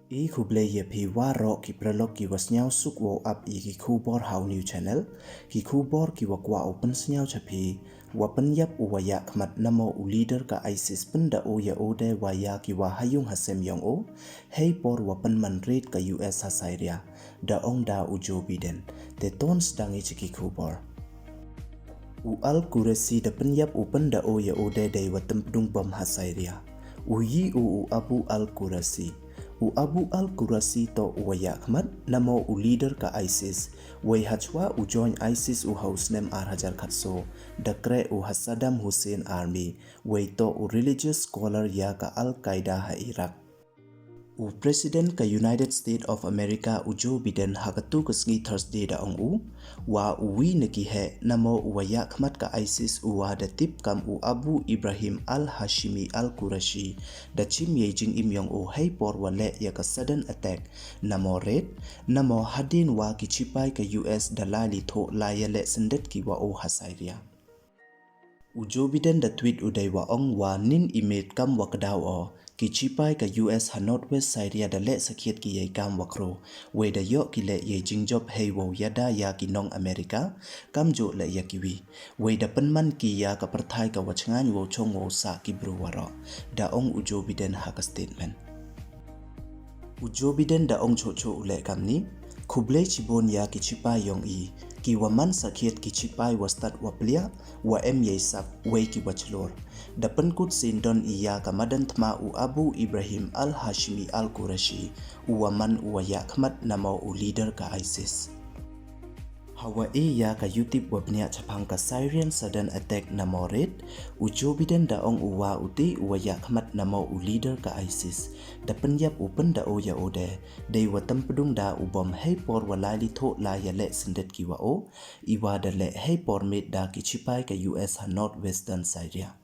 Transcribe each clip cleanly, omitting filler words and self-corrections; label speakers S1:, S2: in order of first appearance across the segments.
S1: E kuble ye pi waro ki prelok ki wasnyau suk wo up i ki kubor how new channel ki kubor ki wakwa open snyau chapi wapen yap uwaya kmat namo u leader ka ISIS penda o ya ode waya ki wa hayung hasem yong o hey por wapen manred ka US hasairia da ong da ujo biden te tons dangi chiki kubor u al kuresi da penyap u penda o ya ode dai watem pedung bom hasairia u yi u abu al kuresi u abu al-Qurasi to uwaya khmat namo u leader ka ISIS wei hachwa u join ISIS u hausnem hajar khatso dakre u Saddam Hussein army wei to u religious scholar ya ka al-Qaeda ha Iraq u president ka United States of America u Joe Biden hakatu kasngi Thursday da ong u wa uwi neki he namo uwaya khmat ka ISIS u wa da tip kam u Abu Ibrahim al-Hashimi al-Qurashi da chim ye jing im yong u hey por wale ya ka sudden attack namo red namo hadin wa ki chipai ka US da lali tho la yale sendet ki wa o hasairia u Joe Biden da tweet u dai wa ong wa nin image kam wa kadaw o ki chipai ka US ha northwest Syria da le sakhiet ki yai kam wakro we da yo ki le ye jingjob hei wo yada ya ki nong America kam jo le ya kiwi we da panman ki ya ka parthai ka wachngan wo chong wo sa ki bro waro da ong u Joe Biden ha ka statement u Joe Biden da ong cho ule kam ni khuble chibon ya ki chipai yong i ki waman sakhiet ki chipai wastat waplia wa em ye sap we ki wachlor da pankut sindon iya ka madan thma u Abu Ibrahim al-Hashimi al-Qurashi u waman uwaya khmat namo u leader ka ISIS hawa e ya ka YouTube wabnya chapang ka Syrian sudden attack namo red u Joe Biden da ong uwa uti uwaya khmat namo u leader ka ISIS da penyap u penda o ya ode dei watam pedung da u bom hey por walali tho la ya le sendet ki wa o iwa da le hey por mit da ki chipai ka US ha northwestern Syria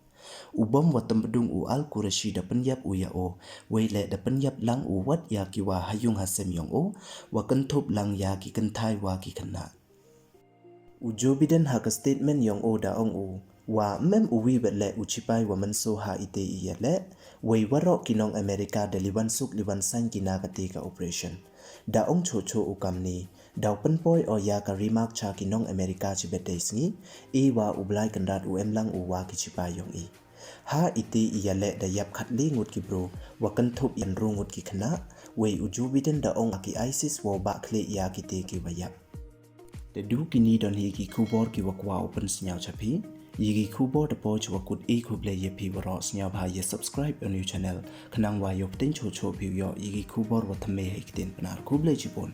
S1: ubom watam pedung u al-Qurashi da penyap u ya o weile da penyap lang u wat ya ki wa hayung hasem yong o wa kentop lang ya ki kenthai wa ki khana u Joe Biden ha ka statement yong o da ong u wa mem u wi betle u chipai wa manso ha ite i le wei waro kinong America de liwan suk liwan san kina ka te ka operation da ong cho u kamni da pen poi o ya ka remark cha kinong America chi bete sngi e wa u blai kandat u em lang u wa ki chipai yong i ha ite i le da yap khat le ngut ki bro wa kan thop yan ro ngut ki khana wei u Joe Biden da ong ki ISIS wo ba khle ya ki te ki wa yap de du kini don hi ki kubor ki wakwa open snyau chapi yigi kubor de po chwa kut e kuble ye pi waro snyau bha ye subscribe on new channel khanang wa yok tin cho pi yo yigi kubor wa thame he kitin panar kuble chipon